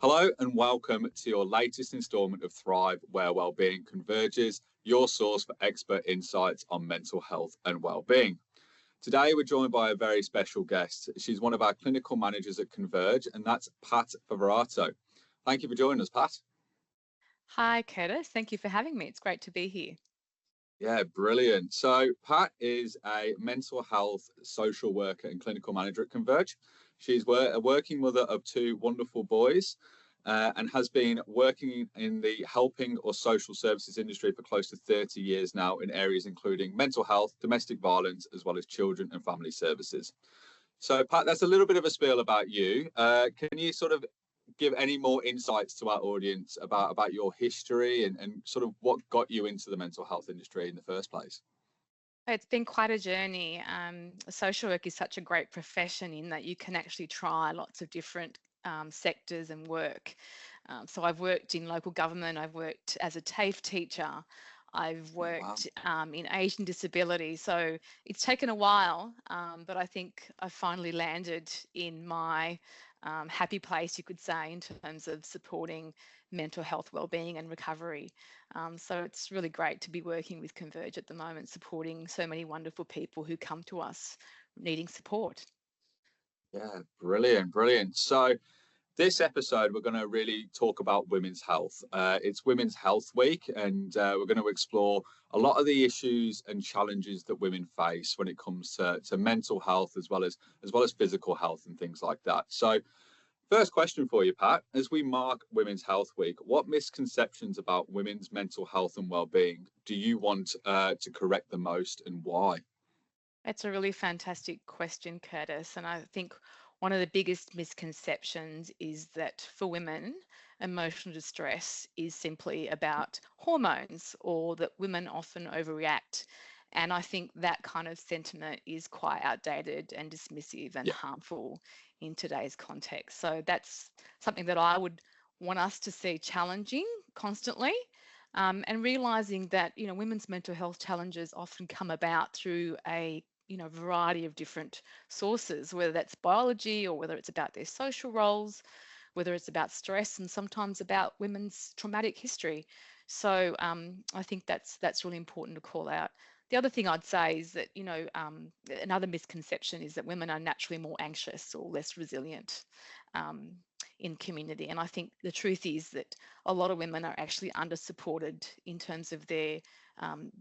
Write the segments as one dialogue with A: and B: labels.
A: Hello and welcome to your latest instalment of Thrive, where Wellbeing Converges, your source for expert insights on mental health and wellbeing. Today, we're joined by a very special guest. She's one of our clinical managers at Converge, and that's Pat Favorito. Thank you for joining us, Pat.
B: Hi, Curtis. Thank you for having me. It's great to be here.
A: Yeah, brilliant. So, Pat is a mental health social worker and clinical manager at Converge. She's a working mother of two wonderful boys and has been working in the helping or social services industry for close to 30 years now in areas including mental health, domestic violence, as well as children and family services. So, Pat, that's a little bit of a spiel about you. Can you sort of give any more insights to our audience about your history and sort of what got you into the mental health industry in the first place?
B: It's been quite a journey. Social work is such a great profession in that you can actually try lots of different sectors and work. So I've worked in local government, I've worked as a TAFE teacher, I've
A: Oh, wow.
B: worked in Asian disability. So it's taken a while, but I think I finally landed in my happy place, you could say, in terms of supporting mental health, wellbeing, and recovery. So it's really great to be working with Converge at the moment, supporting so many wonderful people who come to us needing support.
A: Yeah, brilliant, brilliant. So, this episode, we're going to really talk about women's health. It's Women's Health Week, and we're going to explore a lot of the issues and challenges that women face when it comes to mental health as well as physical health and things like that. So, first question for you, Pat. As we mark Women's Health Week, what misconceptions about women's mental health and well-being do you want to correct the most, and why?
B: That's a really fantastic question, Curtis. And I think one of the biggest misconceptions is that for women, emotional distress is simply about hormones or that women often overreact. And I think that kind of sentiment is quite outdated and dismissive and
A: Yeah,
B: harmful in today's context. So that's something that I would want us to see challenging constantly. And realizing that women's mental health challenges often come about through a variety of different sources, whether that's biology or whether it's about their social roles, whether it's about stress and sometimes about women's traumatic history. So I think that's really important to call out. The other thing I'd say is that another misconception is that women are naturally more anxious or less resilient um, in community. And I think the truth is that a lot of women are actually under supported in terms of their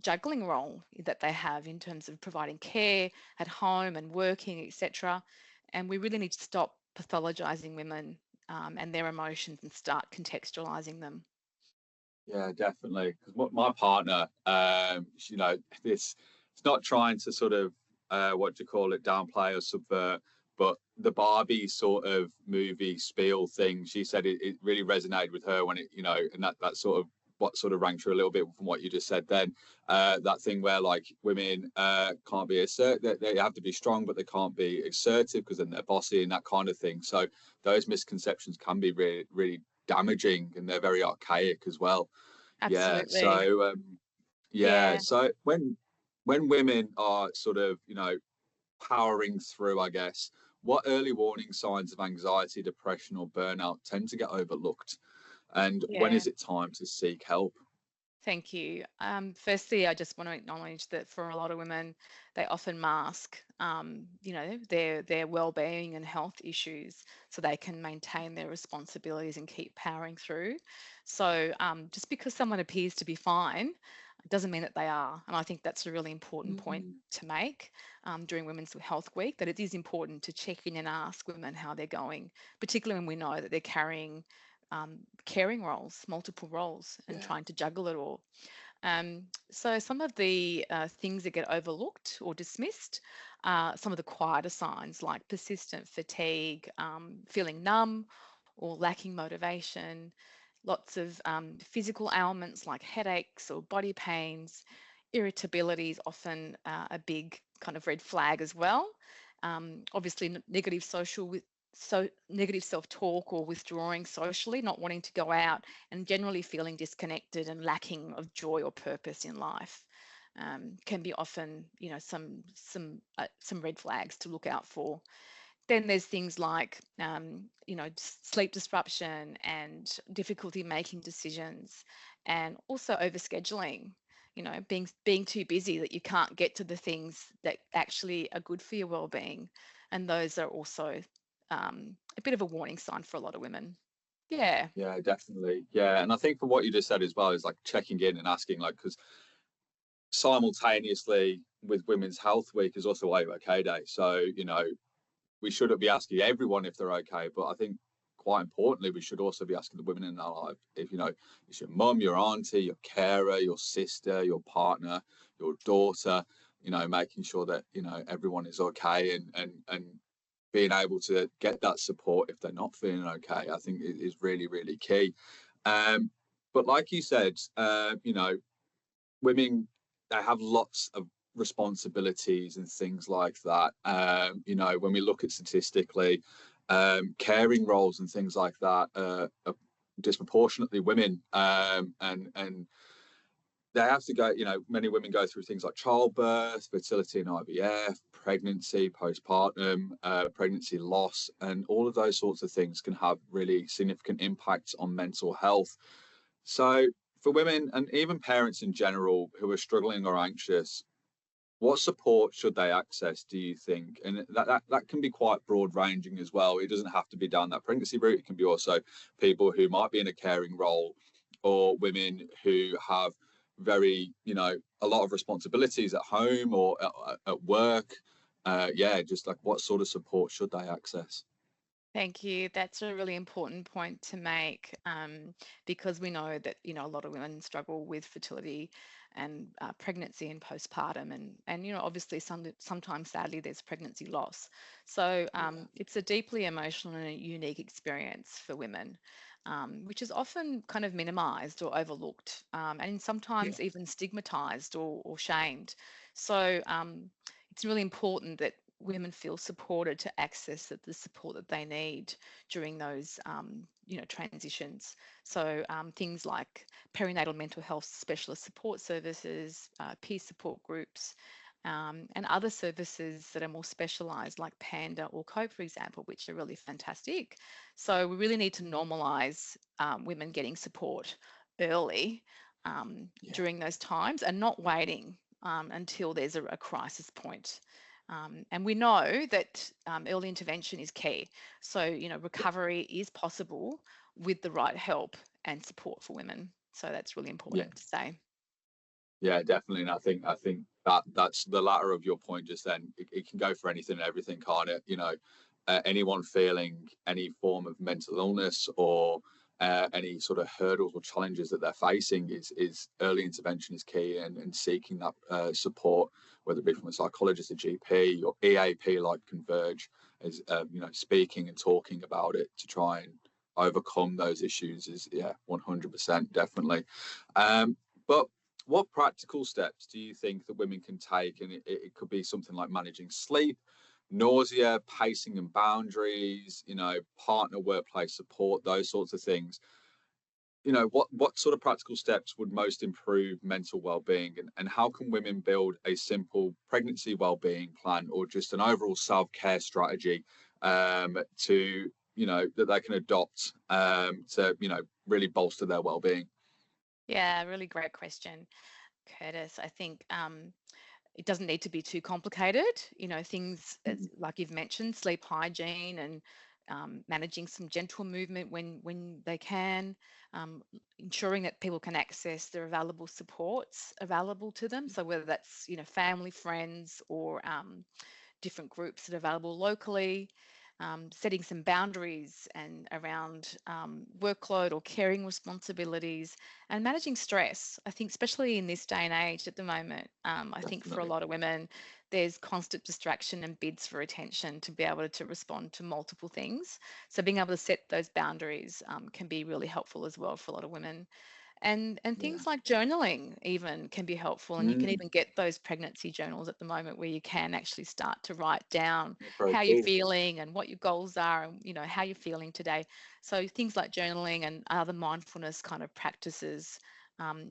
B: juggling role that they have in terms of providing care at home and working, etc. And we really need to stop pathologizing women and their emotions and start contextualizing them.
A: yeah, definitely. Because my partner, this it's not trying to sort of what do you call it, downplay or subvert, but the Barbie sort of movie spiel thing. She said it really resonated with her when and that sort of what sort of rang true a little bit from what you just said. Then that thing where like women can't be assertive, they have to be strong, but they can't be assertive because then they're bossy and that kind of thing. So those misconceptions can be really, really damaging and they're very archaic as well. Yeah.
B: Absolutely.
A: So yeah.
B: Yeah.
A: So when women are sort of powering through, I guess, what early warning signs of anxiety, depression, or burnout tend to get overlooked, and when
B: Yeah.
A: is it time to seek help?
B: Thank you. Firstly, I just want to acknowledge that for a lot of women, they often mask, their well-being and health issues, so they can maintain their responsibilities and keep powering through. So, just because someone appears to be fine, doesn't mean that they are. And I think that's a really important point
A: Mm,
B: to make during Women's Health Week. That it is important to check in and ask women how they're going, particularly when we know that they're carrying caring roles, multiple roles, and
A: yeah.
B: trying to juggle it all. So some of the things that get overlooked or dismissed, some of the quieter signs like persistent fatigue, feeling numb or lacking motivation, lots of physical ailments like headaches or body pains, irritability is often a big kind of red flag as well. Obviously, negative negative self-talk or withdrawing socially, not wanting to go out, and generally feeling disconnected and lacking of joy or purpose in life can be often, some red flags to look out for. then there's things like, sleep disruption and difficulty making decisions, and also overscheduling. Being too busy that you can't get to the things that actually are good for your well-being, and those are also a bit of a warning sign for a lot of women. Yeah.
A: Yeah, definitely. Yeah, and I think from what you just said as well is like checking in and asking, like, because simultaneously with Women's Health Week is also Are You OK Day. So, we shouldn't be asking everyone if they're okay, but I think quite importantly, we should also be asking the women in our life if, it's your mum, your auntie, your carer, your sister, your partner, your daughter, making sure that, everyone is okay, and being able to get that support if they're not feeling okay, I think is really, really key. But like you said, women, they have lots of responsibilities and things like that. When we look at statistically, caring roles and things like that are disproportionately women, and they have to go. Many women go through things like childbirth, fertility and IVF, pregnancy, postpartum, pregnancy loss, and all of those sorts of things can have really significant impacts on mental health. So, for women and even parents in general who are struggling or anxious, what support should they access, do you think? And that can be quite broad ranging as well. It doesn't have to be down that pregnancy route. It can be also people who might be in a caring role, or women who have very, a lot of responsibilities at home or at work. Yeah, just like what sort of support should they access?
B: Thank you. That's a really important point to make, because we know that a lot of women struggle with fertility and pregnancy and postpartum, and obviously sometimes sadly there's pregnancy loss. So
A: Yeah,
B: it's a deeply emotional and a unique experience for women, which is often kind of minimized or overlooked, and
A: yeah,
B: sometimes even stigmatized or shamed. So it's really important that women feel supported to access the support that they need during those transitions. So things like perinatal mental health specialist support services, peer support groups, and other services that are more specialised, like Panda or Cope, for example, which are really fantastic. So we really need to normalise women getting support early
A: yeah,
B: during those times, and not waiting until there's a crisis point. And we know that early intervention is key. So,
A: yeah.
B: recovery is possible with the right help and support for women. So that's really
A: Yeah.
B: important to say.
A: Yeah, definitely. And I think that's the latter of your point just then. It can go for anything and everything, can't it? Anyone feeling any form of mental illness or any sort of hurdles or challenges that they're facing is early intervention is key, and seeking that support, whether it be from a psychologist, a GP, or EAP like Converge, is speaking and talking about it to try and overcome those issues is, yeah, 100% definitely. But what practical steps do you think that women can take? And it could be something like managing sleep, nausea, pacing and boundaries, partner workplace support, those sorts of things. What sort of practical steps would most improve mental well-being, and how can women build a simple pregnancy well-being plan or just an overall self-care strategy to, that they can adopt to, really bolster their well-being?
B: Yeah, really great question, Curtis. I think it doesn't need to be too complicated. Things like you've mentioned, sleep hygiene and managing some gentle movement when they can, um, ensuring that people can access their available supports available to them. So whether that's family, friends, or different groups that are available locally, setting some boundaries and around workload or caring responsibilities, and managing stress. I think, especially in this day and age at the moment, I think for a
A: Definitely.
B: lot of women, there's constant distraction and bids for attention to be able to respond to multiple things. So being able to set those boundaries can be really helpful as well for a lot of women. And
A: Yeah.
B: things like journaling even can be helpful, and you can
A: Mm,
B: even get those pregnancy journals at the moment where you can actually start to write down
A: that's very
B: how you're
A: cool.
B: feeling and what your goals are, and how you're feeling today. So things like journaling and other mindfulness kind of practices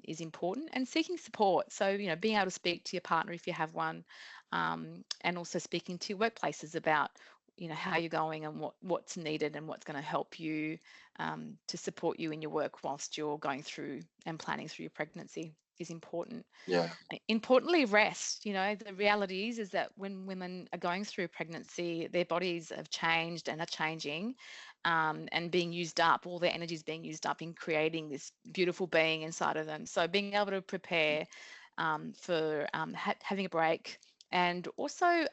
B: is important, and seeking support. So being able to speak to your partner if you have one, and also speaking to workplaces about how you're going and what's needed and what's going to help you to support you in your work whilst you're going through and planning through your pregnancy is important.
A: Yeah.
B: Importantly, rest. The reality is that when women are going through pregnancy, their bodies have changed and are changing, and being used up. All their energy is being used up in creating this beautiful being inside of them. So being able to prepare for having a break, and also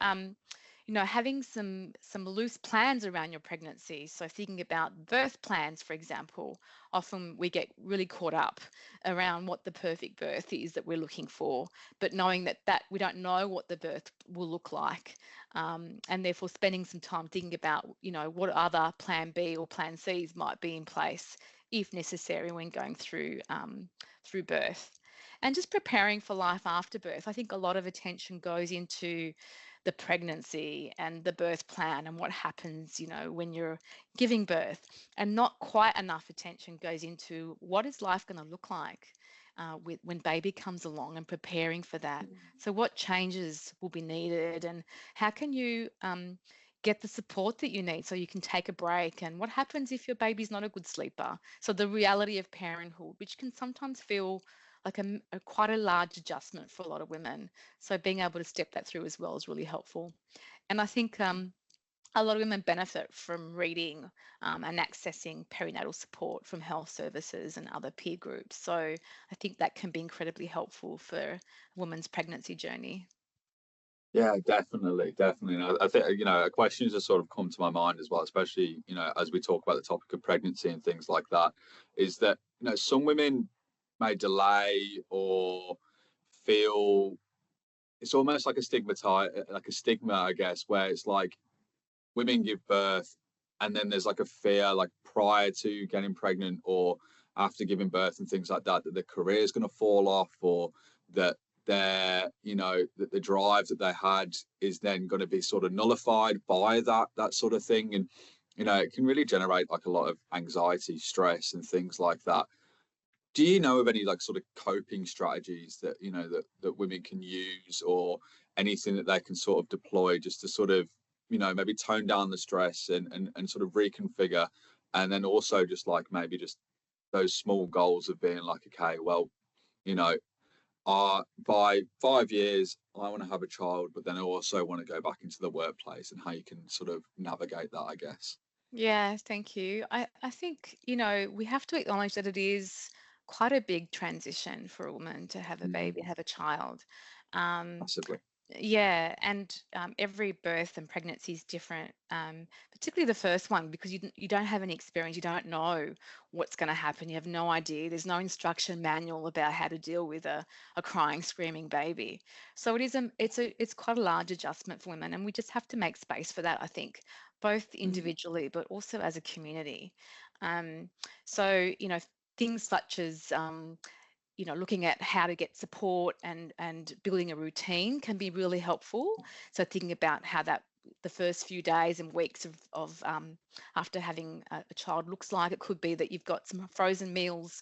B: having some loose plans around your pregnancy. So thinking about birth plans, for example, often we get really caught up around what the perfect birth is that we're looking for, but knowing that we don't know what the birth will look like, and therefore spending some time thinking about what other plan B or plan C's might be in place if necessary when going through birth. And just preparing for life after birth. I think a lot of attention goes into the pregnancy and the birth plan and what happens, when you're giving birth, and not quite enough attention goes into what is life going to look like when baby comes along, and preparing for that. So what changes will be needed, and how can you get the support that you need so you can take a break, and what happens if your baby's not a good sleeper. So the reality of parenthood, which can sometimes feel like a quite a large adjustment for a lot of women. So being able to step that through as well is really helpful. And I think a lot of women benefit from reading and accessing perinatal support from health services and other peer groups. So I think that can be incredibly helpful for a woman's pregnancy journey.
A: Yeah, definitely. And I think, questions have sort of come to my mind as well, especially, as we talk about the topic of pregnancy and things like that, is that, some women may delay or feel it's almost like a stigma, I guess, where it's like women give birth and then there's like a fear, like prior to getting pregnant or after giving birth and things like that, that their career is going to fall off, or that that the drive that they had is then going to be sort of nullified by that sort of thing. And it can really generate like a lot of anxiety, stress and things like that. Do you know of any like sort of coping strategies that that women can use, or anything that they can sort of deploy just to sort of maybe tone down the stress and sort of reconfigure, and then also just like maybe just those small goals of being like, okay, well, you know by 5 years I want to have a child, but then I also want to go back into the workplace, and how you can sort of navigate that, I guess.
B: Yeah, thank you. I think, we have to acknowledge that it is quite a big transition for a woman to have a baby, have a child. Um,
A: Massively.
B: Yeah, and every birth and pregnancy is different, particularly the first one, because you don't have any experience. You don't know what's going to happen. You have no idea. There's no instruction manual about how to deal with a crying, screaming baby. So it's quite a large adjustment for women, and we just have to make space for that, I think, both individually but also as a community. Um, so things such as looking at how to get support and building a routine can be really helpful. So thinking about how that the first few days and weeks of after having a child looks like. It could be that you've got some frozen meals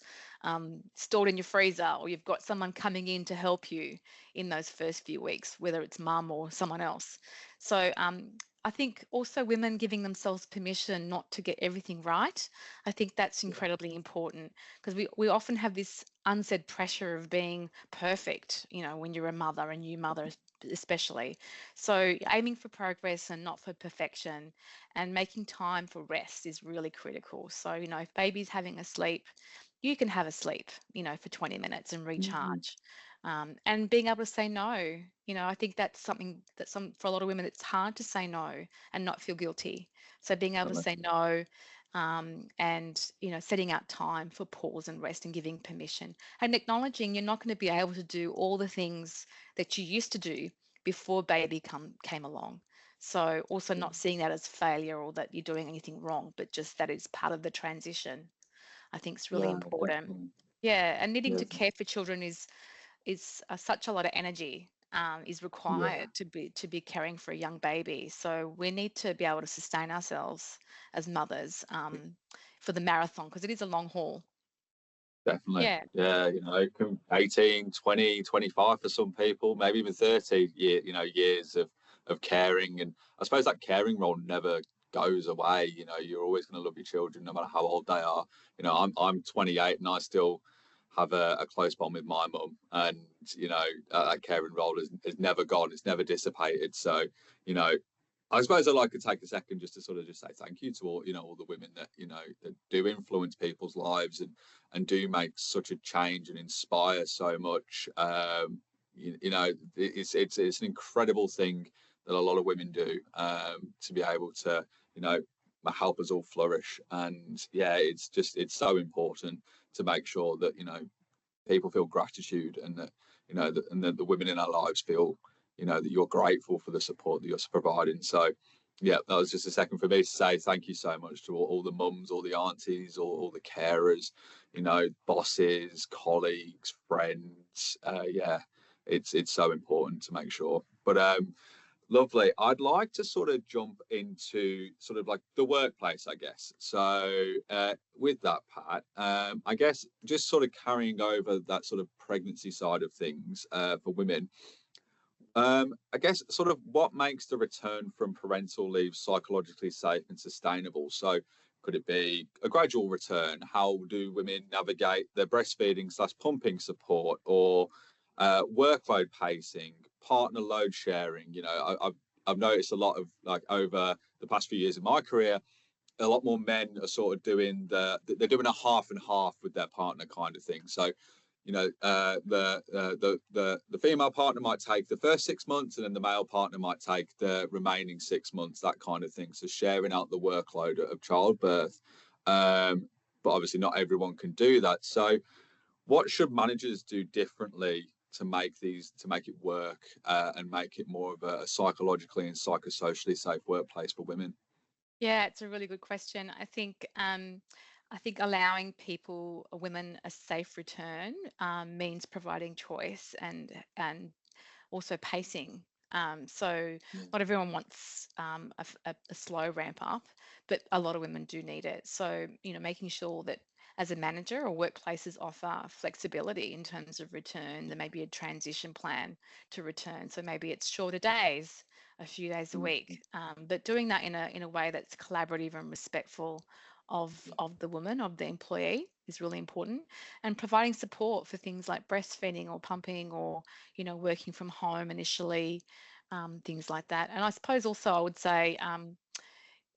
B: stored in your freezer, or you've got someone coming in to help you in those first few weeks, whether it's mum or someone else. So I think also women giving themselves permission not to get everything right. I think that's
A: Yeah.
B: incredibly important, because we often have this unsaid pressure of being perfect, when you're a mother, a new mother especially. So aiming for progress and not for perfection, and making time for rest is really critical. So, if baby's having a sleep, you can have a sleep, for 20 minutes and
A: Mhm.
B: recharge. And being able to say no. I think that's something that for a lot of women, it's hard to say no and not feel guilty. So being able to
A: Definitely.
B: say no, and setting out time for pause and rest, and giving permission, and acknowledging you're not going to be able to do all the things that you used to do before baby came along. So also
A: Yeah,
B: not seeing that as failure or that you're doing anything wrong, but just that it's part of the transition. I think it's really
A: yeah,
B: important.
A: definitely.
B: Yeah, and needing
A: Yeah,
B: to care for children is such a lot of energy is
A: yeah,
B: required to be caring for a young baby. So we need to be able to sustain ourselves as mothers for the marathon, because it is a long haul.
A: definitely.
B: Yeah.
A: Yeah, it can 18, 20, 25 for some people, maybe even 30 years of of caring. And I suppose that caring role never goes away. You know, you're always going to love your children no matter how old they are. You know, I'm 28 and I still have a close bond with my mum, and you know, that caring role is never gone, it's never dissipated. So you know, I suppose I'd like to take a second just to sort of just say thank you to all, you know, all the women that, you know, that do influence people's lives and do make such a change and inspire so much. You know, it's an incredible thing that a lot of women do, to be able to, you know, help us all flourish. And yeah, it's so important to make sure that, you know, people feel gratitude, and that, you know, and that the women in our lives feel, you know, that you're grateful for the support that you're providing. So yeah, that was just a second for me to say thank you so much to all the mums, all the aunties, all the carers, you know, bosses, colleagues, friends. Yeah, it's so important to make sure. But lovely. I'd like to sort of jump into sort of like the workplace, I guess. So with that, Pat, I guess just sort of carrying over that sort of pregnancy side of things for women. I guess sort of what makes the return from parental leave psychologically safe and sustainable? So could it be a gradual return? How do women navigate their breastfeeding / pumping support, or workload pacing, partner load sharing? You know, I've noticed a lot of, like, over the past few years of my career, a lot more men are sort of doing they're doing a half and half with their partner kind of thing. So you know, the female partner might take the first 6 months, and then the male partner might take the remaining 6 months, that kind of thing. So sharing out the workload of childbirth. But obviously not everyone can do that. So what should managers do differently to make it work, and make it more of a psychologically and psychosocially safe workplace for women?
B: Yeah, it's a really good question. I think allowing women, a safe return means providing choice and also pacing. So
A: Yeah.
B: not everyone wants a slow ramp up, but a lot of women do need it. So, you know, making sure that as a manager or workplaces offer flexibility in terms of return, there may be a transition plan to return. So maybe it's shorter days, a few days a week, but doing that in a way that's collaborative and respectful of the woman, of the employee, is really important. And providing support for things like breastfeeding or pumping, or, you know, working from home initially, things like that. And I suppose also I would say,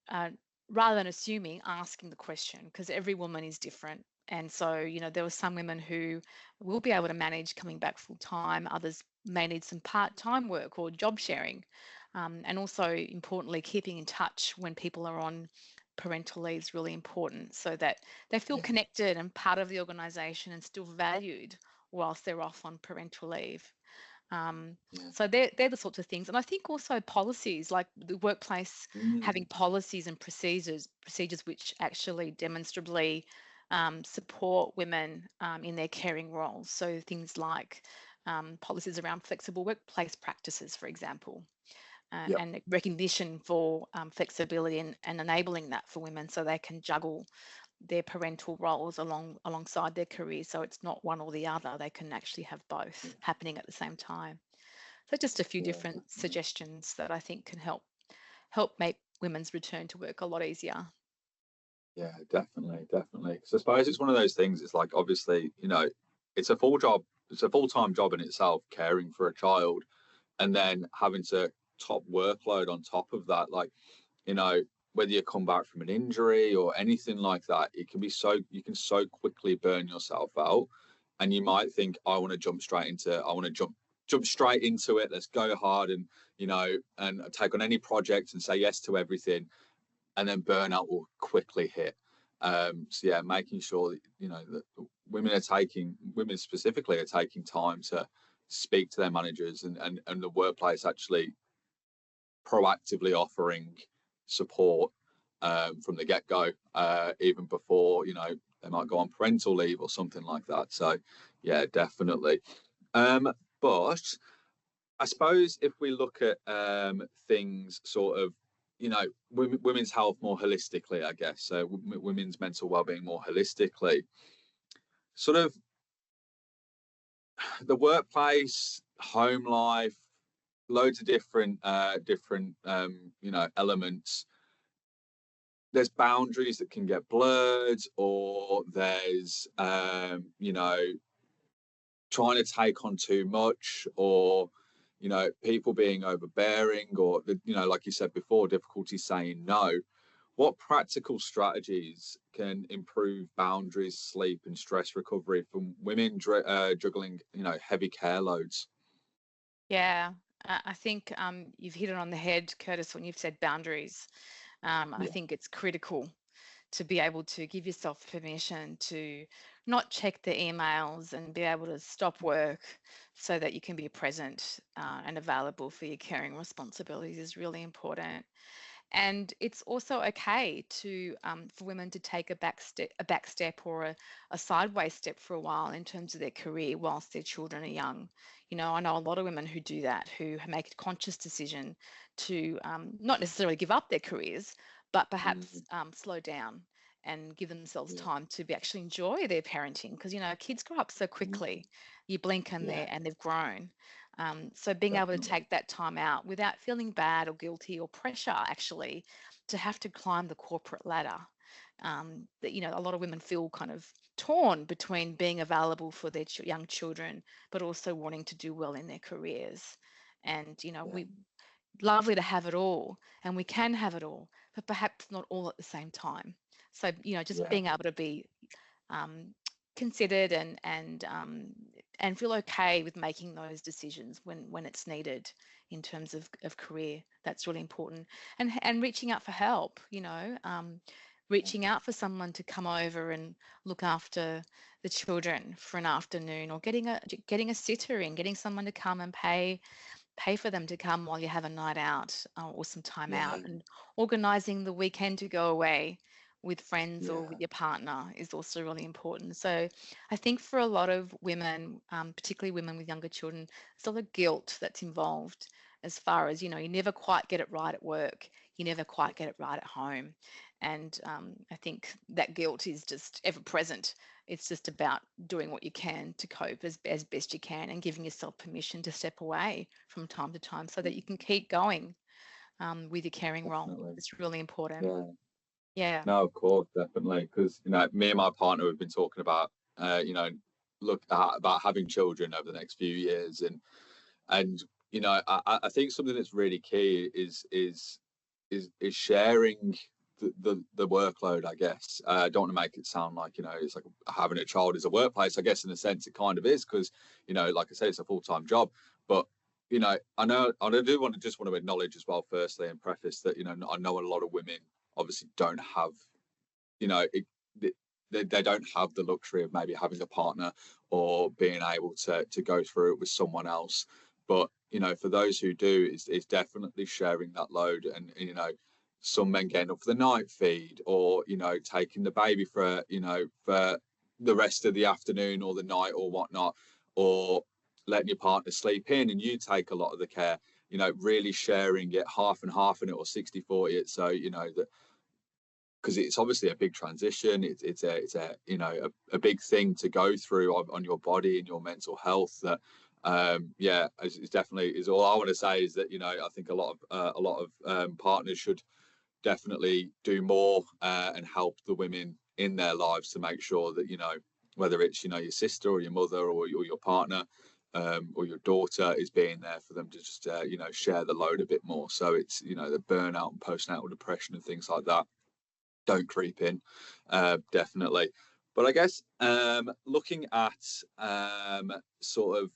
B: uh, rather than assuming, asking the question, because every woman is different. And so, you know, there were some women who will be able to manage coming back full time, others may need some part time work or job sharing. And also, importantly, keeping in touch when people are on parental leave is really important, so that they feel
A: Yeah.
B: connected and part of the organisation and still valued whilst they're off on parental leave. Um,
A: Yeah.
B: so they're the sorts of things. And I think also policies, like the workplace having policies and procedures which actually demonstrably support women in their caring roles. So things like policies around flexible workplace practices, for example,
A: Yep.
B: and recognition for flexibility and enabling that for women, so they can juggle their parental roles alongside their careers. So it's not one or the other. They can actually have both happening at the same time. So just a few
A: Yeah.
B: different suggestions that I think can help make women's return to work a lot easier.
A: Yeah, definitely, definitely. Because I suppose it's one of those things. It's like, obviously, you know, it's a full job. It's a full-time job in itself, caring for a child, and then having to top workload on top of that. Like, you know, whether you come back from an injury or anything like that, it can be you can so quickly burn yourself out, and you might think, I want to jump straight into it. Let's go hard, and you know, and take on any project and say yes to everything, and then burnout will quickly hit. So yeah, making sure that, you know, that women specifically are taking time to speak to their managers, and the workplace actually proactively offering support from the get go, even before, you know, they might go on parental leave or something like that. So yeah, definitely. But I suppose if we look at things sort of, you know, women's health more holistically, I guess, so women's mental well-being more holistically, sort of the workplace, home life, loads of different you know, elements. There's boundaries that can get blurred, or there's you know, trying to take on too much, or you know, people being overbearing, or you know, like you said before, difficulty saying no. What practical strategies can improve boundaries, sleep, and stress recovery from women juggling, you know, heavy care loads?
B: Yeah, I think you've hit it on the head, Curtis, when you've said boundaries. I
A: Yeah.
B: think it's critical to be able to give yourself permission to not check the emails and be able to stop work so that you can be present and available for your caring responsibilities is really important. And it's also okay to for women to take a back step or a sideways step for a while in terms of their career whilst their children are young. You know, I know a lot of women who do that, who make a conscious decision to not necessarily give up their careers, but perhaps
A: Mm,
B: slow down and give themselves
A: yeah.
B: time to be actually enjoy their parenting, because you know kids grow up so
A: Mm,
B: quickly. You blink and
A: yeah.
B: they've grown. So being able to
A: Definitely.
B: take that time out without feeling bad or guilty or pressure actually to have to climb the corporate ladder. That you know a lot of women feel kind of torn between being available for their young children, but also wanting to do well in their careers. And you know
A: Yeah.
B: we lovely to have it all, and we can have it all, but perhaps not all at the same time. So you know just
A: Yeah.
B: being able to be um, considered and feel okay with making those decisions when it's needed in terms of career. That's really important. And reaching out for help, you know, reaching out for someone to come over and look after the children for an afternoon, or getting a sitter in, getting someone to come and pay for them to come while you have a night out or some time out,
A: Yeah.
B: and organizing the weekend to go away with friends or
A: Yeah.
B: with your partner is also really important. So I think for a lot of women, particularly women with younger children, there's a lot of guilt that's involved as far as, you know, you never quite get it right at work, you never quite get it right at home. And I think that guilt is just ever present. It's just about doing what you can to cope as best you can, and giving yourself permission to step away from time to time so that you can keep going with your caring role.
A: Definitely.
B: It's really important.
A: Yeah.
B: Yeah.
A: No, of course, definitely. Because you know, me and my partner have been talking about, you know, look about having children over the next few years, and you know, I think something that's really key is sharing the workload. I guess I don't want to make it sound like, you know, it's like having a child is a workplace. I guess in a sense it kind of is, because you know, like I said, it's a full-time job. But you know, I do want to just want to acknowledge as well, firstly, and preface that, you know, I know a lot of women obviously don't have, you know, they don't have the luxury of maybe having a partner or being able to go through it with someone else. But you know, for those who do, it's definitely sharing that load. And you know, some men getting up for the night feed, or you know, taking the baby for, you know, for the rest of the afternoon or the night or whatnot, or letting your partner sleep in and you take a lot of the care. You know, really sharing it half and half in it, or 60-40 it, so you know that, because it's obviously a big transition. It's a you know, a big thing to go through on your body and your mental health. That yeah, it's definitely is all I want to say, is that, you know, I think a lot of partners should definitely do more and help the women in their lives to make sure that, you know, whether it's, you know, your sister or your mother or your partner or your daughter, is being there for them to just you know, share the load a bit more, so it's, you know, the burnout and postnatal depression and things like that don't creep in, definitely. But I guess looking at sort of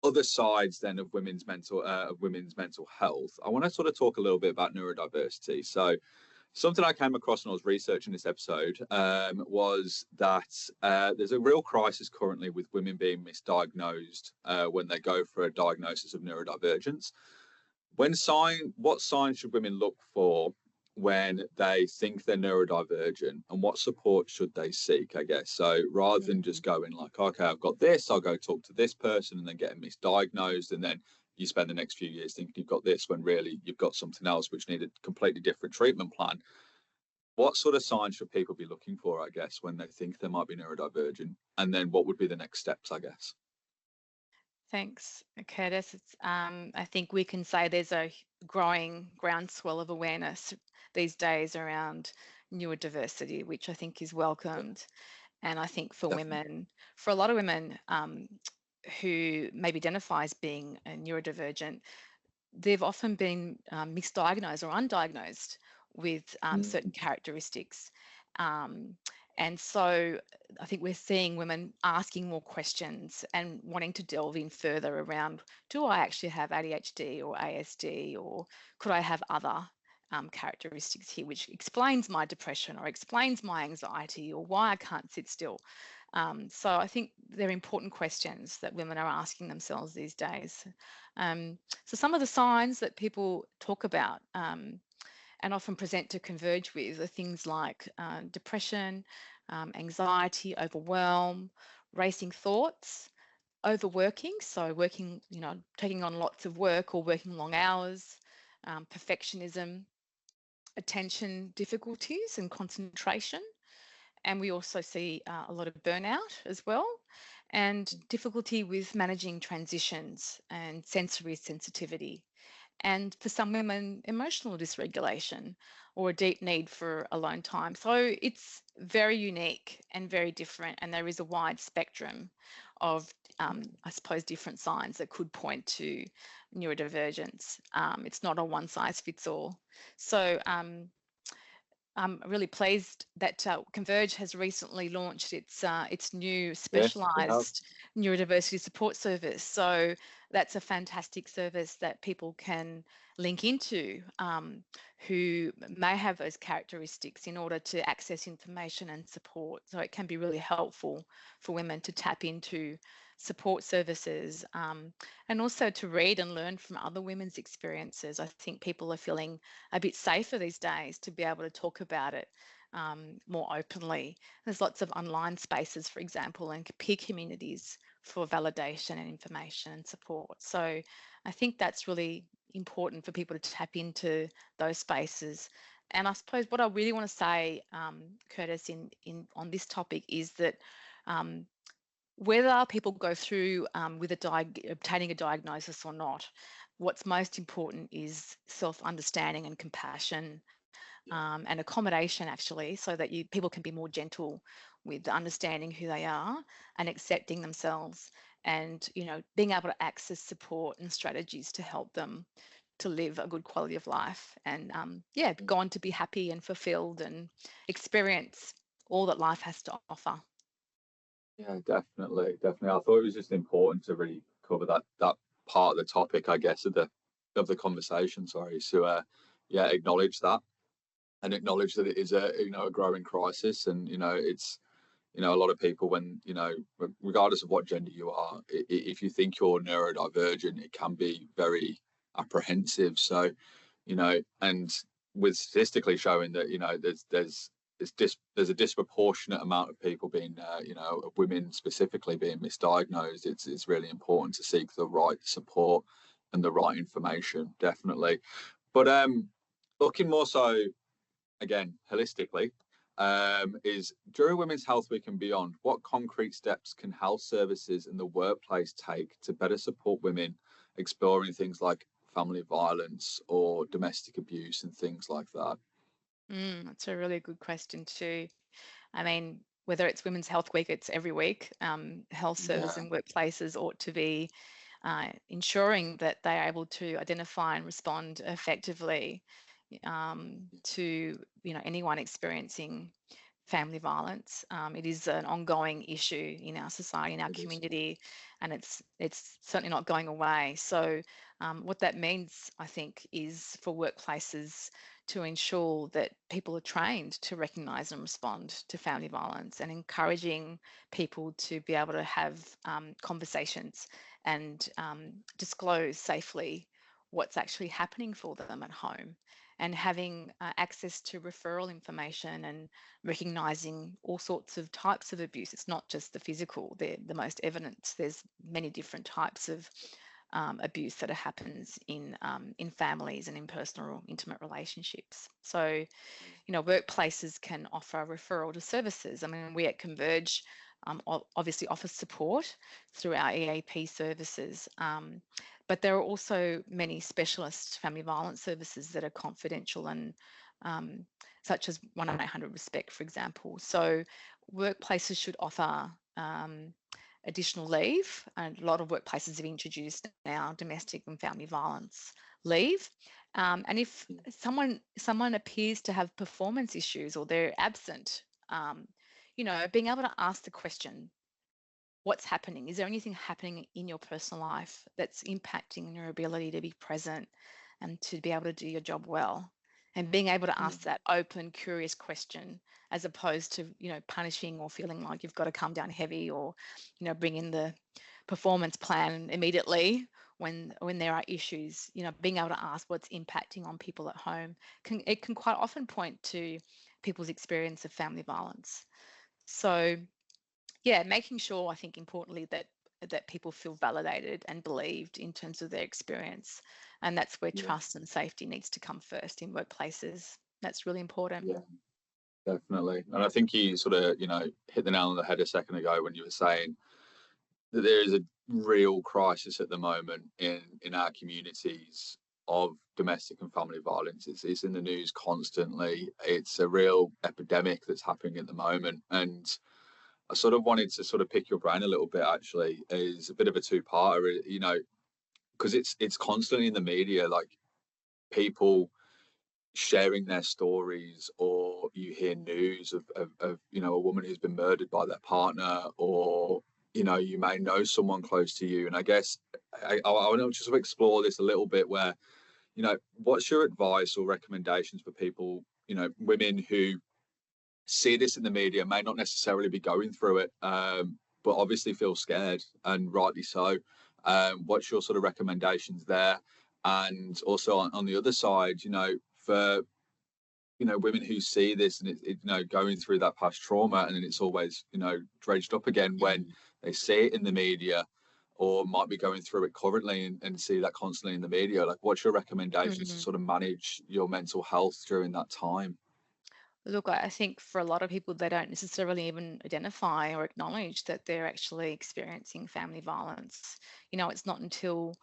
A: other sides then of women's mental health, I want to sort of talk a little bit about neurodiversity. So something I came across when I was researching this episode was that there's a real crisis currently with women being misdiagnosed when they go for a diagnosis of neurodivergence. What signs should women look for when they think they're neurodivergent, and what support should they seek, I guess? So rather than
B: Mhm.
A: just going like, okay, I've got this, I'll go talk to this person, and then getting misdiagnosed, and then you spend the next few years thinking you've got this when really you've got something else which needed a completely different treatment plan. What sort of signs should people be looking for, I guess, when they think they might be neurodivergent? And then what would be the next steps, I guess?
B: Thanks, Curtis. I think we can say there's a growing groundswell of awareness these days around neurodiversity, which I think is
A: Yeah,
B: welcomed. And I think for
A: definitely.
B: women, for a lot of women who maybe identify as being a neurodivergent, they've often been misdiagnosed or undiagnosed with certain
A: Mm,
B: characteristics. Um, and so I think we're seeing women asking more questions and wanting to delve in further around, do I actually have ADHD or ASD, or could I have other characteristics here, which explains my depression or explains my anxiety or why I can't sit still. So I think they're important questions that women are asking themselves these days. So some of the signs that people talk about and often present to Converge with are things like depression, anxiety, overwhelm, racing thoughts, overworking, so working, taking on lots of work or working long hours, perfectionism, attention difficulties and concentration, and we also see a lot of burnout as well, and difficulty with managing transitions and sensory sensitivity, and for some women, emotional dysregulation or a deep need for alone time. So it's very unique and very different, and there is a wide spectrum of, I suppose, different signs that could point to neurodivergence. It's not a one size fits all. So I'm really pleased that Converge has recently launched its new
A: Yes, we have.
B: specialised neurodiversity support service. So that's a fantastic service that people can link into who may have those characteristics in order to access information and support. So it can be really helpful for women to tap into support services and also to read and learn from other women's experiences. I think people are feeling a bit safer these days to be able to talk about it more openly. There's lots of online spaces, for example, and peer communities for validation and information and support. So I think that's really important for people to tap into those spaces. And I suppose what I really want to say, Curtis, in on this topic is that um, whether people go through with obtaining a diagnosis or not, what's most important is self-understanding and compassion
A: Yeah,
B: and accommodation, actually, so that people can be more gentle with understanding who they are and accepting themselves, and being able to access support and strategies to help them to live a good quality of life, and yeah,
A: yeah,
B: go on to be happy and fulfilled and experience all that life has to offer.
A: yeah, definitely, definitely. I thought it was just important to really cover that part of the topic, I guess, of the conversation. Sorry, so yeah, acknowledge that and acknowledge that it is a growing crisis, and it's a lot of people, when regardless of what gender you are, if you think you're neurodivergent, it can be very apprehensive. So and with statistically showing that there's a disproportionate amount of people being of women specifically being misdiagnosed. It's really important to seek the right support and the right information, definitely. But looking more so, again, holistically, is during Women's Health Week and beyond, what concrete steps can health services and the workplace take to better support women exploring things like family violence or domestic abuse and things like that?
B: That's a really good question too. I mean, whether it's Women's Health Week, it's every week. Health service
A: Yeah,
B: and workplaces ought to be ensuring that they're able to identify and respond effectively to anyone experiencing family violence. It is an ongoing issue in our society, in our
A: it is.
B: community, and it's certainly not going away. So, what that means, I think, is for workplaces to ensure that people are trained to recognise and respond to family violence, and encouraging people to be able to have conversations and disclose safely what's actually happening for them at home, and having access to referral information and recognizing all sorts of types of abuse. It's not just the physical, they're the most evident. There's many different types of abuse that happens in families and in personal or intimate relationships. So, workplaces can offer referral to services. I mean, we at Converge obviously offers support through our EAP services. But there are also many specialist family violence services that are confidential and um, such as 1-800-RESPECT, for example. So workplaces should offer additional leave, and a lot of workplaces have introduced now domestic and family violence leave. And if someone appears to have performance issues or they're absent, being able to ask the question, what's happening? Is there anything happening in your personal life that's impacting your ability to be present and to be able to do your job well? And being able to ask that open, curious question, as opposed to, punishing or feeling like you've got to come down heavy or, bring in the performance plan immediately when there are issues. Being able to ask what's impacting on people at home can quite often point to people's experience of family violence. So yeah, making sure, I think importantly, that people feel validated and believed in terms of their experience, and that's where trust and safety needs to come first in workplaces. That's really important.
A: Yeah, definitely. And I think you sort of, hit the nail on the head a second ago when you were saying that there is a real crisis at the moment in our communities of domestic and family violence. It's in the news constantly. It's a real epidemic that's happening at the moment. And I sort of wanted to sort of pick your brain a little bit, actually, is a bit of a two-parter, because it's constantly in the media, like people sharing their stories, or you hear news of a woman who's been murdered by their partner, or you may know someone close to you. And I guess I want to just explore this a little bit, where what's your advice or recommendations for people, women who see this in the media, may not necessarily be going through it, but obviously feel scared, and rightly so. What's your sort of recommendations there? And also on the other side, for women who see this and going through that past trauma, and then it's always dredged up again when they see it in the media, or might be going through it currently and see that constantly in the media. Like, what's your recommendations to sort of manage your mental health during that time?
B: Look, I think for a lot of people, they don't necessarily even identify or acknowledge that they're actually experiencing family violence. It's not until,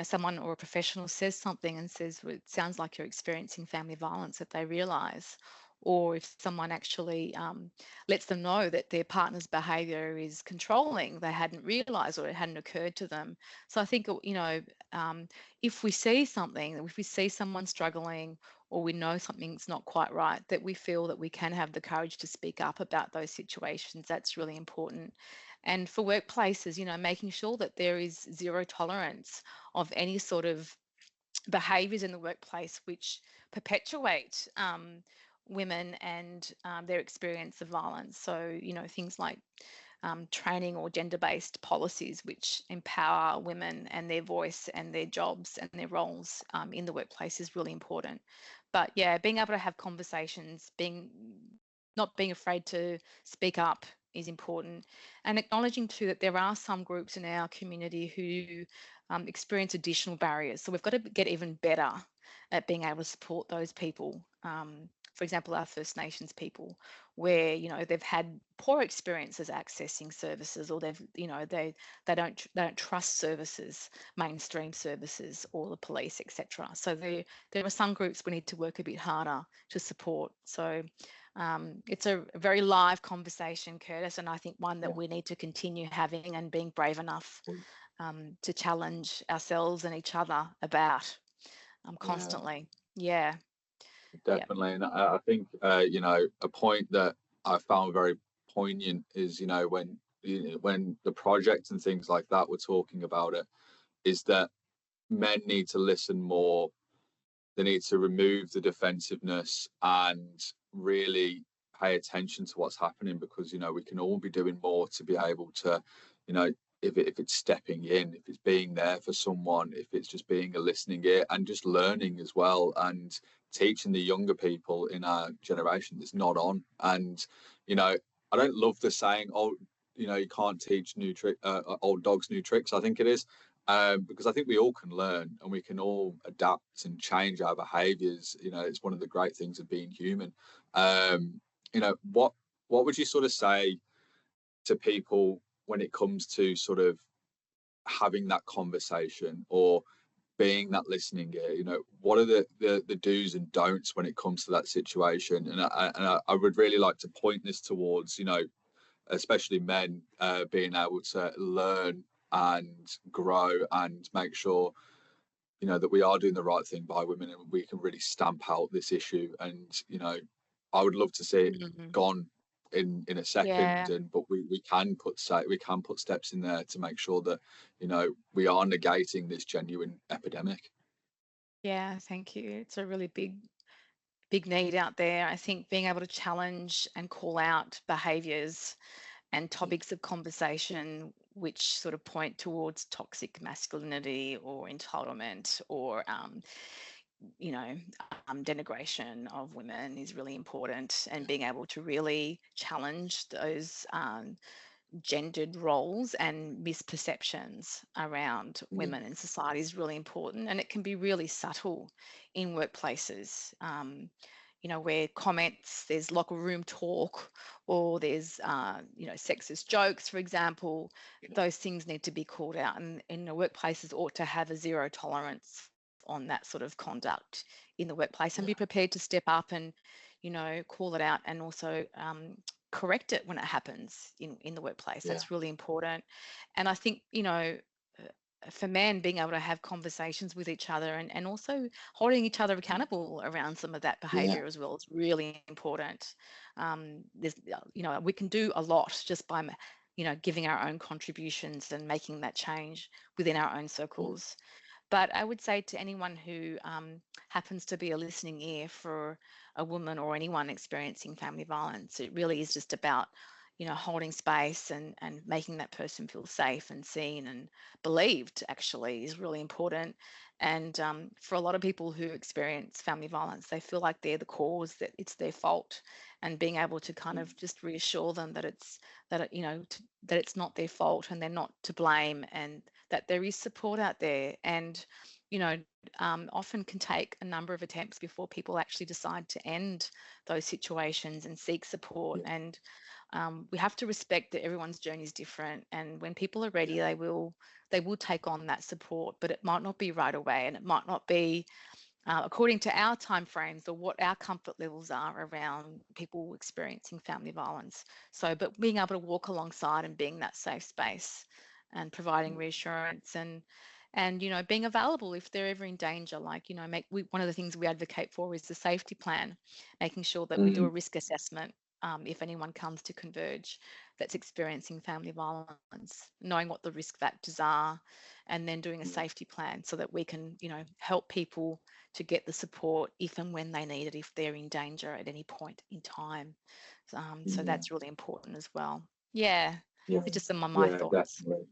B: someone or a professional says something and says, well, it sounds like you're experiencing family violence, that they realize. Or if someone actually lets them know that their partner's behavior is controlling, they hadn't realized or it hadn't occurred to them. So I think, if we see something, if we see someone struggling, or we know something's not quite right, that we feel that we can have the courage to speak up about those situations. That's really important. And for workplaces, making sure that there is zero tolerance of any sort of behaviours in the workplace which perpetuate women and their experience of violence. So, things like training or gender-based policies which empower women and their voice and their jobs and their roles in the workplace is really important. But yeah, being able to have conversations, not being afraid to speak up is important, and acknowledging too that there are some groups in our community who experience additional barriers. So we've got to get even better at being able to support those people. For example, our First Nations people, where they've had poor experiences accessing services, or they don't trust services, mainstream services, or the police, etc. So there are some groups we need to work a bit harder to support. So it's a very live conversation, Curtis, and I think one that we need to continue having and being brave enough to challenge ourselves and each other about constantly. Yeah.
A: Definitely. And I think, a point that I found very poignant is, when the project and things like that were talking about it, is that men need to listen more. They need to remove the defensiveness and really pay attention to what's happening, because, we can all be doing more to be able to, you know, if it's stepping in, if it's being there for someone, if it's just being a listening ear, and just learning as well, and teaching the younger people in our generation that's not on. And, I don't love the saying, oh, you can't teach old dogs new tricks, I think it is. Because I think we all can learn, and we can all adapt and change our behaviours. It's one of the great things of being human. What would you sort of say to people when it comes to sort of having that conversation or being that listening ear? You know, what are the do's and don'ts when it comes to that situation? And I would really like to point this towards, you know, especially men, being able to learn and grow and make sure, you know, that we are doing the right thing by women and we can really stamp out this issue. And, you know, I would love to see it
B: Mhm.
A: gone in a second,
B: Yeah,
A: and but we can put steps in there to make sure that, you know, we are negating this genuine epidemic.
B: yeah, thank you. It's a really big need out there. I think being able to challenge and call out behaviors and
A: Yeah,
B: topics of conversation which sort of point towards toxic masculinity or entitlement or you know, denigration of women is really important, and
A: yeah,
B: being able to really challenge those gendered roles and misperceptions around
A: yeah,
B: women in society is really important. And it can be really subtle in workplaces, you know, where comments, there's locker room talk, or there's, you know, sexist jokes, for example.
A: yeah,
B: Those things need to be called out. And in the workplaces ought to have a zero tolerance on that sort of conduct in the workplace, and
A: yeah,
B: be prepared to step up and, you know, call it out, and also correct it when it happens in the workplace.
A: yeah,
B: That's really important. And I think, you know, for men, being able to have conversations with each other, and also holding each other accountable around some of that
A: yeah,
B: behavior as well is really important. There's, you know, we can do a lot just by, you know, giving our own contributions and making that change within our own
A: yeah,
B: circles. But I would say to anyone who happens to be a listening ear for a woman or anyone experiencing family violence, it really is just about, you know, holding space and making that person feel safe and seen and believed, actually, is really important. And for a lot of people who experience family violence, they feel like they're the cause, that it's their fault, and being able to kind of just reassure them that you know, that it's not their fault and they're not to blame, and that there is support out there. And, you know, often can take a number of attempts before people actually decide to end those situations and seek support.
A: yeah,
B: And we have to respect that everyone's journey is different. And when people are
A: yeah,
B: ready, they will take on that support, but it might not be right away, and it might not be according to our timeframes or what our comfort levels are around people experiencing family violence. So, but being able to walk alongside and being that safe space and providing reassurance, and you know, being available if they're ever in danger. Like, you know, one of the things we advocate for is the safety plan, making sure that we do a
A: mm,
B: risk assessment if anyone comes to Converge that's experiencing family violence, knowing what the risk factors are, and then doing a
A: yeah,
B: safety plan so that we can, you know, help people to get the support if and when they need it, if they're in danger at any point in time. So
A: yeah,
B: that's really important as well. Yeah,
A: yeah,
B: it's just some of my
A: yeah,
B: thoughts.
A: definitely.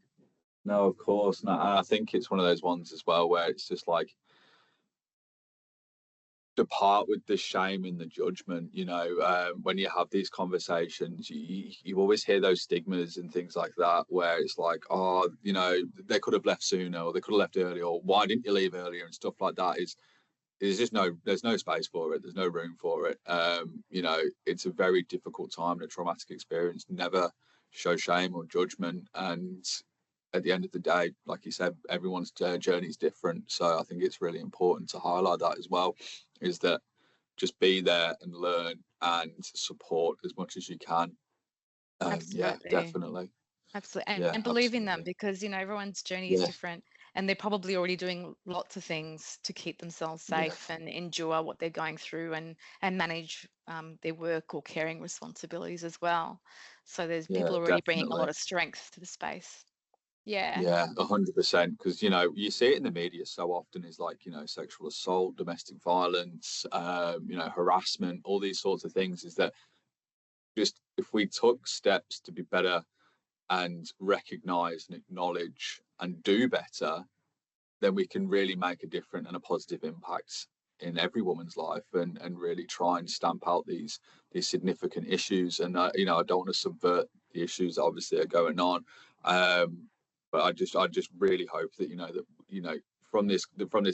A: No, of course. And I think it's one of those ones as well where it's just like, depart with the shame and the judgment. You know, when you have these conversations, you always hear those stigmas and things like that, where it's like, oh, you know, they could have left sooner, or they could have left earlier, or why didn't you leave earlier, and stuff like that. Is just there's no space for it. There's no room for it. You know, it's a very difficult time and a traumatic experience. Never show shame or judgment. And at the end of the day, like you said, everyone's journey is different. So I think it's really important to highlight that as well, is that just be there and learn and support as much as you can. Yeah,
B: Absolutely.
A: definitely.
B: Absolutely.
A: Yeah,
B: And believe in them,
A: absolutely.
B: because, you know, everyone's journey is
A: Yeah,
B: different, and they're probably already doing lots of things to keep themselves
A: yeah,
B: safe and endure what they're going through, and manage their work or caring responsibilities as well. So there's
A: yeah,
B: people already bringing a lot
A: definitely.
B: of strength to the space. Yeah.
A: Yeah, 100%. Because, you know, you see it in the media so often, is like, you know, sexual assault, domestic violence, you know, harassment, all these sorts of things. Is that just if we took steps to be better and recognize and acknowledge and do better, then we can really make a different and a positive impact in every woman's life, and really try and stamp out these significant issues. And you know, I don't want to subvert the issues that obviously are going on, um, but I just really hope that, you know, that, you know, from this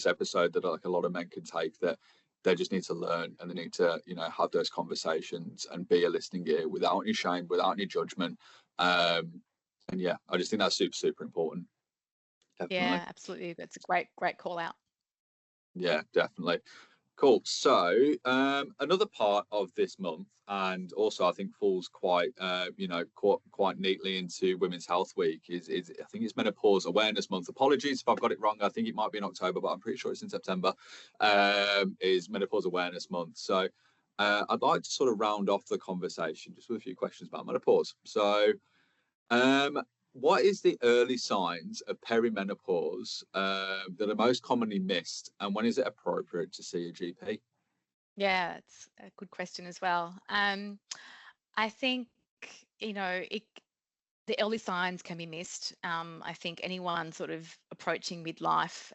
A: episode, that like a lot of men can take, that they just need to learn, and they need to, you know, have those conversations and be a listening ear without any shame, without any judgment, And yeah, I just think that's super important. Definitely.
B: Yeah, absolutely. That's a great call out.
A: Yeah, definitely. Cool. So another part of this month, and also I think falls quite, quite neatly into Women's Health Week, is I think it's Menopause Awareness Month. Apologies if I've got it wrong. I think it might be in October, but I'm pretty sure it's in September. Is Menopause Awareness Month. So I'd like to sort of round off the conversation just with a few questions about menopause. So um, what is the early signs of perimenopause that are most commonly missed, and when is it appropriate to see a GP?
B: Yeah, it's a good question as well. I think, you know, the early signs can be missed. I think anyone sort of approaching midlife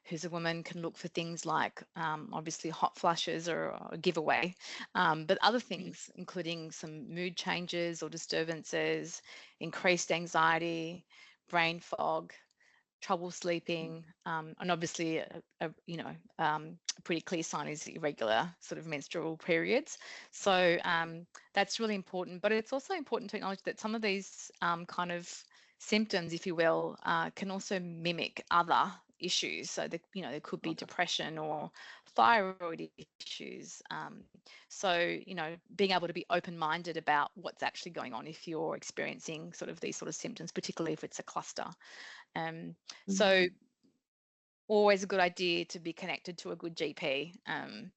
B: who's a woman can look for things like obviously hot flushes or a giveaway, but other things, including some mood changes or disturbances, increased anxiety, brain fog, trouble sleeping, and obviously a pretty clear sign is irregular sort of menstrual periods. So that's really important, but it's also important to acknowledge that some of these kind of symptoms, if you will, can also mimic other issues. So there could be
A: Okay.
B: depression or thyroid issues. So being able to be open-minded about what's actually going on if you're experiencing sort of these sort of symptoms, particularly if it's a cluster. um, so
A: Mm.
B: always a good idea to be connected to a good GP, and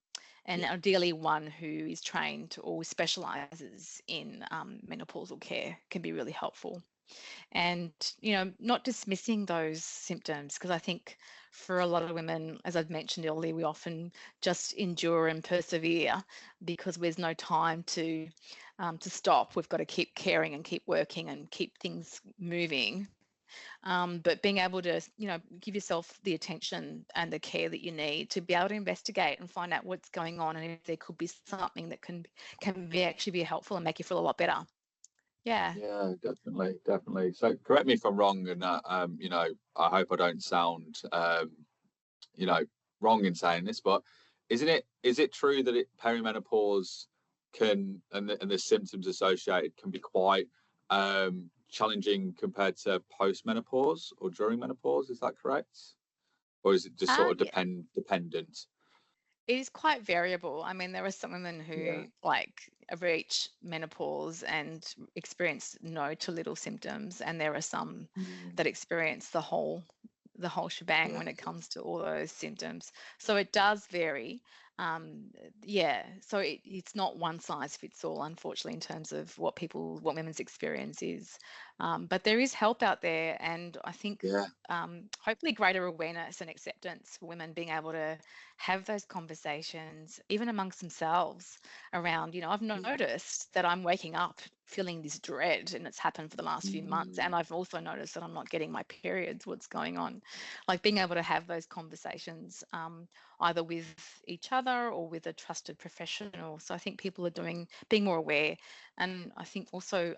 A: Yeah.
B: ideally one who is trained or specializes in menopausal care can be really helpful. And not dismissing those symptoms, because I think for a lot of women, as I've mentioned earlier, we often just endure and persevere because there's no time to stop. We've got to keep caring and keep working and keep things moving. But being able to, give yourself the attention and the care that you need to be able to investigate and find out what's going on, and if there could be something that can be actually be helpful and make you feel a lot better. Yeah.
A: Yeah, definitely, definitely. So correct me if I'm wrong, and I hope I don't sound, you know, wrong in saying this, but is it true that perimenopause can and the symptoms associated can be quite challenging compared to postmenopause or during menopause? Is that correct, or is it just sort of
B: Yeah,
A: dependent?
B: it is quite variable. I mean, there are some women
A: Yeah.
B: who reach menopause and experience no to little symptoms, and there are some
A: Mm.
B: that experience the whole shebang
A: Yeah.
B: when it comes to all those symptoms. So it does vary. Um, yeah, so it's not one size fits all, unfortunately, in terms of what women's experience is. But there is help out there, and I think
A: Yeah.
B: hopefully greater awareness and acceptance for women being able to have those conversations, even amongst themselves, around, I've
A: Yeah.
B: noticed that I'm waking up feeling this dread, and it's happened for the last few months.
A: Mm.
B: And I've also noticed that I'm not getting my periods. What's going on? Like being able to have those conversations, either with each other or with a trusted professional. So I think people are being more aware. And I think also,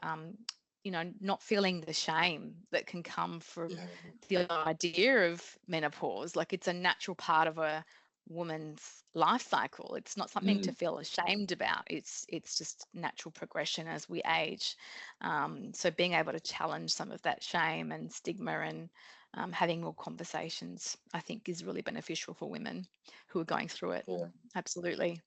B: not feeling the shame that can come from
A: Yeah.
B: the idea of menopause. Like it's a natural part of a woman's life cycle. It's not something to
A: Mm.
B: feel ashamed about. It's just natural progression as we age. So being able to challenge some of that shame and stigma, and having more conversations, I think, is really beneficial for women who are going through it.
A: Yeah.
B: Absolutely.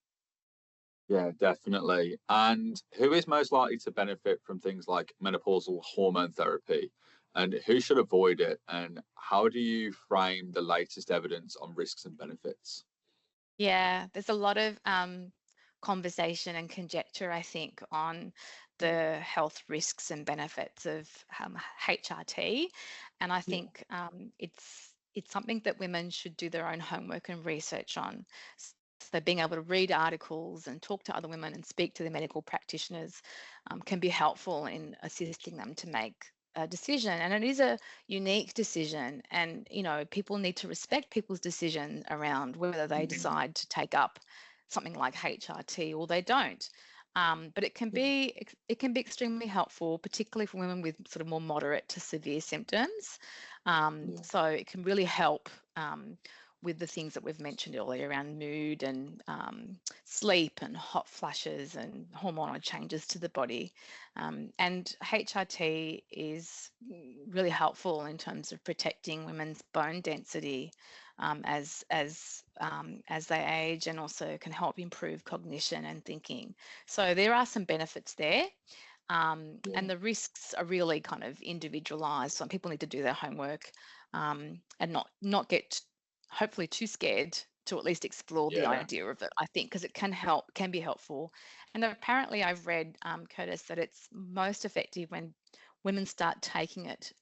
A: Yeah, definitely. And who is most likely to benefit from things like menopausal hormone therapy? And who should avoid it? And how do you frame the latest evidence on risks and benefits?
B: Yeah, there's a lot of conversation and conjecture, I think, on
A: Mm.
B: the health risks and benefits of HRT, and I
A: Yeah.
B: think it's something that women should do their own homework and research on. So being able to read articles and talk to other women and speak to the medical practitioners can be helpful in assisting them to make a decision. And it is a unique decision, and people need to respect people's decision around whether they
A: Mm.
B: decide to take up something like HRT or they don't. But
A: Yeah.
B: it can be extremely helpful, particularly for women with sort of more moderate to severe symptoms.
A: Yeah.
B: So it can really help with the things that we've mentioned earlier around mood and sleep and hot flashes and hormonal changes to the body. And HRT is really helpful in terms of protecting women's bone density as they age, and also can help improve cognition and thinking. So there are some benefits there. And the risks are really kind of individualized. Some people need to do their homework and not get hopefully too scared to at least explore the
A: Yeah.
B: idea of it, I think, because it can be helpful. And apparently I've read, Curtis, that it's most effective when women start taking it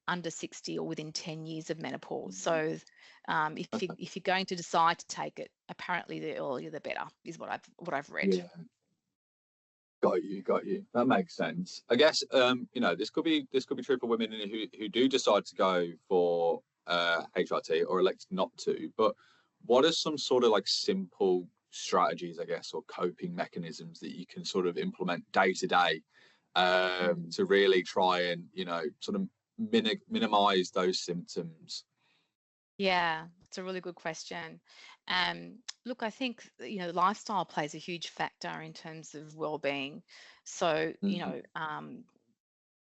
B: under 60 or within 10 years of menopause. So if you're going to decide to take it, apparently the earlier the better is what I've read.
A: Yeah. Got you. That makes sense. I guess this could be true for women who do decide to go for HRT or elect not to. But what are some sort of like simple strategies, I guess, or coping mechanisms that you can sort of implement day to day to really try and sort of minimize those symptoms?
B: Yeah, it's a really good question. Look, I think lifestyle plays a huge factor in terms of well-being. So
A: Mm.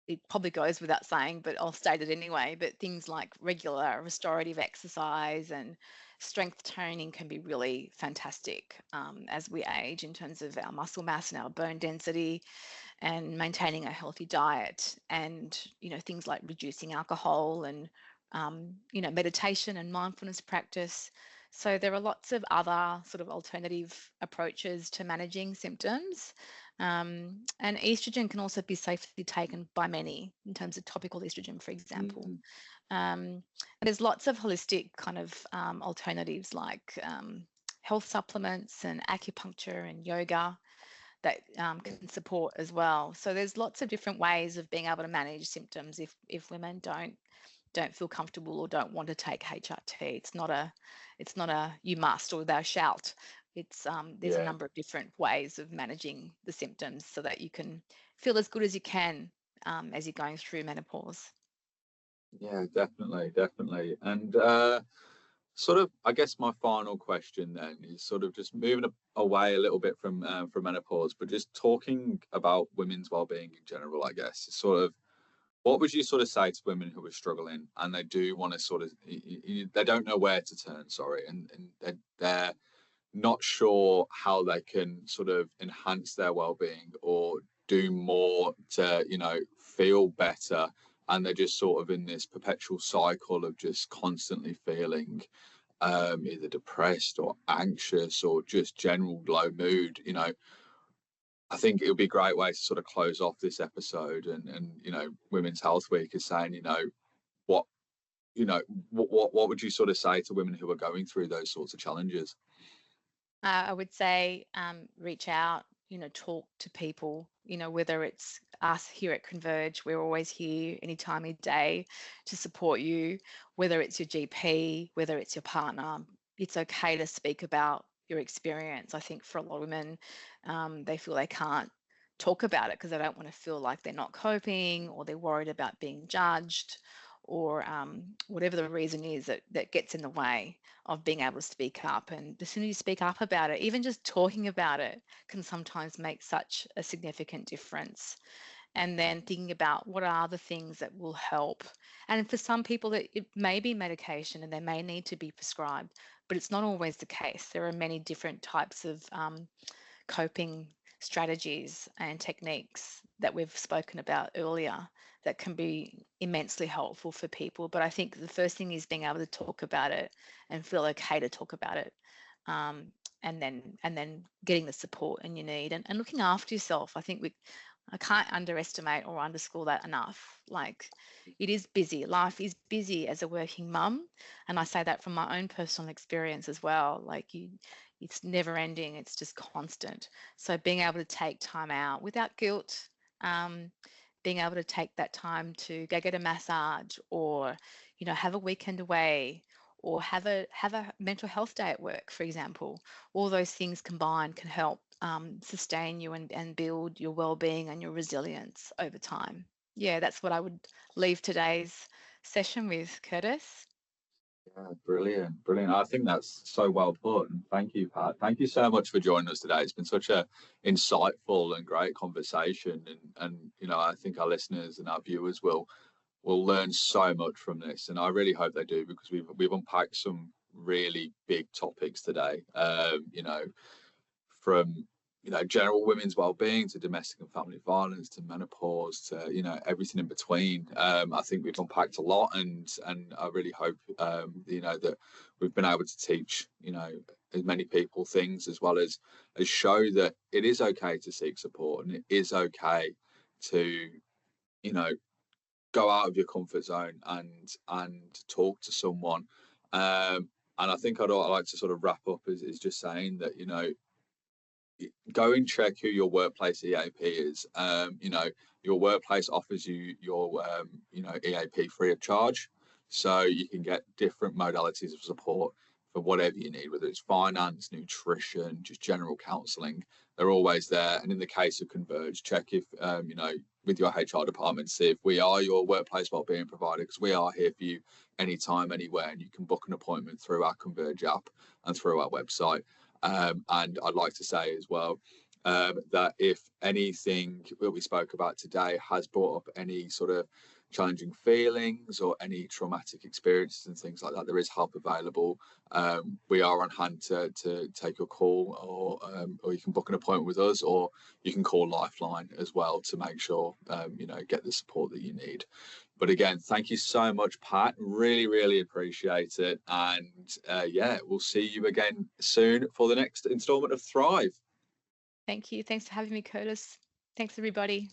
B: it probably goes without saying, but I'll state it anyway. But things like regular restorative exercise and strength training can be really fantastic as we age in terms of our muscle mass and our bone density, and maintaining a healthy diet, and things like reducing alcohol and meditation and mindfulness practice. So there are lots of other sort of alternative approaches to managing symptoms. And estrogen can also be safely taken by many in terms of topical estrogen, for example.
A: Mm.
B: And there's lots of holistic kind of alternatives like health supplements and acupuncture and yoga that can support as well. So there's lots of different ways of being able to manage symptoms if women don't feel comfortable or don't want to take HRT. It's not a you must or thou shalt. It's there's a
A: Yeah.
B: number of different ways of managing the symptoms so that you can feel as good as you can as you're going through menopause.
A: Yeah, definitely. And sort of, I guess my final question then is sort of just moving away a little bit from menopause, but just talking about women's well-being in general. I guess sort of, what would you sort of say to women who are struggling and they do want to sort of they don't know where to turn, sorry, and they're not sure how they can sort of enhance their well-being or do more to feel better, and they're just sort of in this perpetual cycle of just constantly feeling either depressed or anxious or just general low mood. I think it would be a great way to sort of close off this episode, and Women's Health Week is saying, what what would you sort of say to women who are going through those sorts of challenges?
B: I would say reach out, talk to people, whether it's us here at Converge, we're always here any time of day to support you, whether it's your GP, whether it's your partner. It's okay to speak about your experience. I think for a lot of women, they feel they can't talk about it because they don't want to feel like they're not coping, or they're worried about being judged, or whatever the reason is that gets in the way of being able to speak up. And the sooner you speak up about it, even just talking about it can sometimes make such a significant difference. And then thinking about what are the things that will help. And for some people, it may be medication and they may need to be prescribed, but it's not always the case. There are many different types of coping strategies and techniques that we've spoken about earlier that can be immensely helpful for people. But I think the first thing is being able to talk about it and feel okay to talk about it. Um, and then getting the support and you need, and looking after yourself. I can't underestimate or underscore that enough. Like, it is busy. Life is busy as a working mum. And I say that from my own personal experience as well. Like, it's never ending. It's just constant. So being able to take time out without guilt, um, being able to take that time to go get a massage, or, have a weekend away, or have a mental health day at work, for example. All those things combined can help sustain you and build your well-being and your resilience over time. Yeah, that's what I would leave today's session with, Curtis.
A: Yeah, brilliant, brilliant. I think that's so well put. And thank you, Pat. Thank you so much for joining us today. It's been such a insightful and great conversation. And I think our listeners and our viewers will learn so much from this. And I really hope they do, because we've unpacked some really big topics today. From general women's well-being to domestic and family violence to menopause to everything in between. I think we've unpacked a lot, and I really hope that we've been able to teach as many people things, as well as show that it is okay to seek support, and it is okay to you know go out of your comfort zone and talk to someone. And I think I'd like to sort of wrap up is just saying that go and check who your workplace EAP is. Your workplace offers you your EAP free of charge, so you can get different modalities of support for whatever you need, whether it's finance, nutrition, just general counselling. They're always there. And in the case of Converge, check if with your HR department, see if we are your workplace wellbeing provider, because we are here for you anytime, anywhere, and you can book an appointment through our Converge app and through our website. And I'd like to say as well that if anything that we spoke about today has brought up any sort of challenging feelings or any traumatic experiences and things like that, there is help available. We are on hand to take your call, or you can book an appointment with us, or you can call Lifeline as well to make sure get the support that you need. But again, thank you so much, Pat. Really, really appreciate it. And yeah, we'll see you again soon for the next installment of Thrive.
B: Thank you. Thanks for having me, Curtis. Thanks, everybody.